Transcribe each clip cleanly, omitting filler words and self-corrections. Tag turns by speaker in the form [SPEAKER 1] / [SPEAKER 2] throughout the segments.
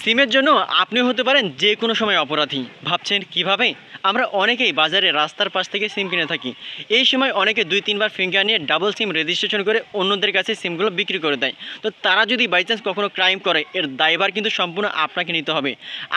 [SPEAKER 1] সিমের জন্য আপনি হতে পারেন যে কোনো সময় অপরাধী। ভাবছেন কিভাবে? আমরা অনেকেই বাজারে রাস্তার পাশ থেকে সিম কিনে থাকি। এই সময় অনেকে 2-3 বার ফিঙ্গার নিয়ে ডাবল সিম রেজিস্ট্রেশন করে অন্যদের কাছে সিমগুলো বিক্রি করে দেয়। তো তারা যদি বাই চান্স কখনো ক্রাইম করে, এর দায়ভার কিন্তু সম্পূর্ণ আপনাকে নিতে হবে।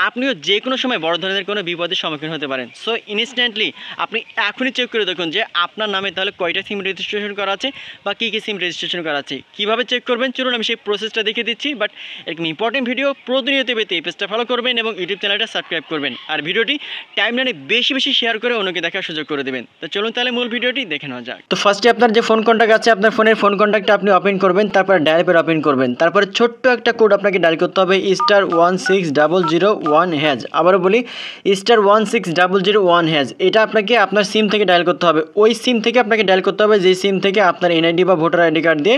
[SPEAKER 1] আপনিও যে কোনো সময় বড় ধরনের কোনো বিপদের সম্মুখীন হতে পারেন। সো ইনস্ট্যান্টলি আপনি এখনই চেক করে দেখুন যে আপনার নামে তাহলে কয়টা সিম রেজিস্ট্রেশন করা আছে বা কী কী সিম রেজিস্ট্রেশন করা আছে। কীভাবে চেক করবেন চলুন আমি সেই প্রসেসটা দেখিয়ে দিচ্ছি। বাট এরকম ইম্পর্টেন্ট ভিডিও প্রতিনিয়ত পেতে এই পেজটা ফলো করবেন এবং ইউটিউব চ্যানেলটা সাবস্ক্রাইব করবেন। আর ভিডিওটি টাইমলাইনে বেশি বেশি শেয়ার করে অন্যকে দেখার সুযোগ করে দেবেন। তো চলুন তাহলে মূল ভিডিওটি দেখে নেওয়া যাক। তো ফার্স্টে আপনার যে ফোন কন্ট্যাক্ট আছে, আপনার ফোনের ফোন কন্ট্যাক্টটা আপনি ওপেন করবেন, তারপর ডায়াল পের ওপেন করবেন, তারপরে ছোট্ট একটা কোড আপনাকে ডায়াল করতে হবে *16001#। আবারও বলি *16001#। এটা আপনাকে আপনার সিম থেকে ডায়াল করতে হবে। ওই সিম থেকে আপনাকে ডায়াল করতে হবে যে সিম থেকে আপনার এনআইডি বা ভোটার আইডি কার্ড দিয়ে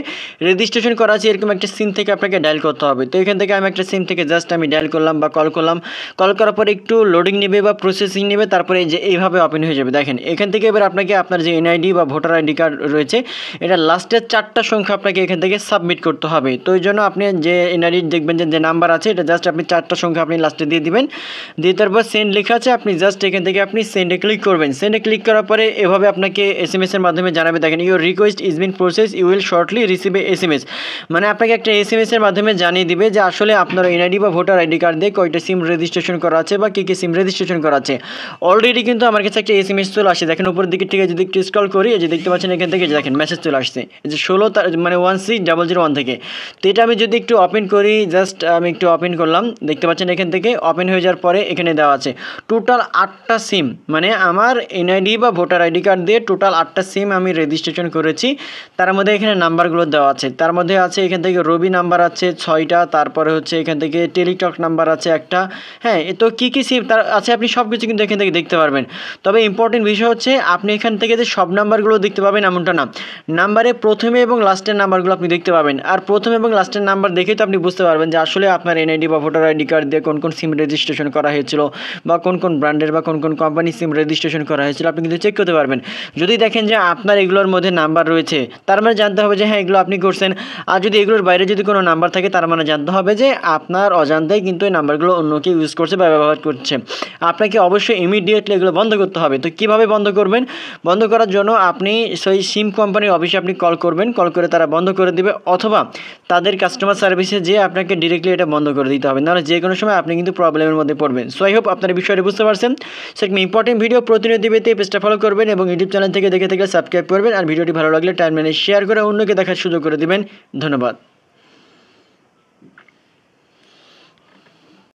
[SPEAKER 1] রেজিস্ট্রেশন করা আছে, এরকম একটা সিম থেকে আপনাকে ডায়াল করতে হবে। তো এখান থেকে আমি একটা সিম থেকে জাস্ট আমি ডায়াল করলাম বা কল করলাম। কল করার পরে একটু লোডিং নেবে বা প্রসেসিং নেবে, তারপরে যে এইভাবে ওপেন হয়ে যাবে। দেখেন এখান থেকে এবার আপনাকে আপনার যে এনআইডি বা ভোটার আইডি কার্ড রয়েছে, এটা লাস্টের 4টা সংখ্যা আপনাকে এখান থেকে সাবমিট করতে হবে। তো এই জন্য আপনি যে এনআইডি দেখবেন যে নাম্বার আছে, এটা জাস্ট আপনি 4টা সংখ্যা আপনি লাস্টে দিয়ে দিবেন। দিয়ে তারপর সেন্ড লেখা আছে, আপনি জাস্ট এখান থেকে আপনি সেন্ডে ক্লিক করবেন। সেন্ডে ক্লিক করার পরে এভাবে আপনাকে এসএমএসের মাধ্যমে জানাবে, দেখেন your request is been process, you will shortly receive a SMS. মানে আপনাকে একটা এসএমএসের মাধ্যমে জানিয়ে দিবে যে আসলে আপনার এনআইডি বা ভোটার আইডি কার্ড দিয়ে কয়টা সিম রেজিস্ট্রেশন করা আছে বা কী কী সিম রেজিস্ট্রেশন করা আছে। অলরেডি কিন্তু আমার কাছে একটা এসএমএস চলে আসছে। দেখেন উপরের দিকে ঠিক আছে, যদি একটু স্ক্রল করি, এই যে দেখতে পাচ্ছেন এখান থেকে দেখেন মেসেজ চলে আসছে, এই যে 16001 থেকে। তো এটা আমি যদি একটু ওপেন করি, জাস্ট আমি একটু ওপেন করলাম, দেখতে পাচ্ছেন এখান থেকে ওপেন হয়ে যাওয়ার পরে এখানে দেওয়া আছে টোটাল 8টা সিম। মানে আমার এনআইডি বা ভোটার আইডি কার্ড দিয়ে টোটাল 8টা সিম আমি রেজিস্ট্রেশন করেছি। তার মধ্যে এখানে নাম্বারগুলো দেওয়া আছে, তার মধ্যে আছে এখান থেকে রবি নাম্বার আছে 6টা, তারপরে হচ্ছে এখান থেকে টেলিটক নাম্বার আছে একটা। হ্যাঁ, তো কী কী সিম তার আছে আপনি সব কিছু কিন্তু এখান থেকে দেখতে পারবেন। তবে ইম্পর্টেন্ট বিষয় হচ্ছে আপনি এখান থেকে যে সব নাম্বারগুলো দেখতে পাবেন এমনটা না, নাম্বারে প্রথমে এবং লাস্টের নাম্বারগুলো আপনি দেখতে পাবেন। আর প্রথম এবং লাস্টের নাম্বার দেখেই তো আপনি বুঝতে পারবেন যে আসলে আপনার এনআইডি বা ভোটার আইডি কার্ড দিয়ে কোন কোন সিম রেজিস্ট্রেশন করা হয়েছিল বা কোন কোন ব্র্যান্ডের বা কোন কোন কোম্পানির সিম রেজিস্ট্রেশন করা হয়েছিল, আপনি কিন্তু চেক করতে পারবেন। যদি দেখেন যে আপনার এগুলোর মধ্যে নাম্বার রয়েছে, তার মানে জানতে হবে যে হ্যাঁ এগুলো আপনি করছেন। আর যদি এগুলোর বাইরে যদি কোনো নাম্বার থাকে, তার মানে জানতে হবে যে আপনার অজান্তেই কিন্তু এই নাম্বারগুলো অন্য কেউ ইউজ করছে বা ব্যবহার করছে। আপনাকে অবশ্যই ইমিডিয়েটলি এগুলো বন্ধ করতে হবে। তো কীভাবে বন্ধ করবেন? বন্ধ করার জন্য আপনি সেই সিম কোম্পানির অফিসে আপনি কল করবেন, কল করে তারা বন্ধ করে দেবে, অথবা তাদের কাস্টমার সার্ভিসে যেয়ে আপনাকে ডিরেক্টলি এটা বন্ধ করে দিতে হবে, নাহলে যে কোনো সময় আপনি কিন্তু প্রবলেমের মধ্যে পড়বেন। সো আই হোপ আপনার বিষয়টি বুঝতে পারছেন। সো একটা ইম্পর্টেন্ট ভিডিও প্রতিনিয়ত পেতে পেজটা ফলো করবেন এবং ইউটিউব চ্যানেল থেকে দেখে থাকলে সাবস্ক্রাইব করবেন। আর ভিডিওটি ভালো লাগলে টাইমলাইনে শেয়ার করে অন্যকে দেখার সুযোগ করে দিবেন। ধন্যবাদ।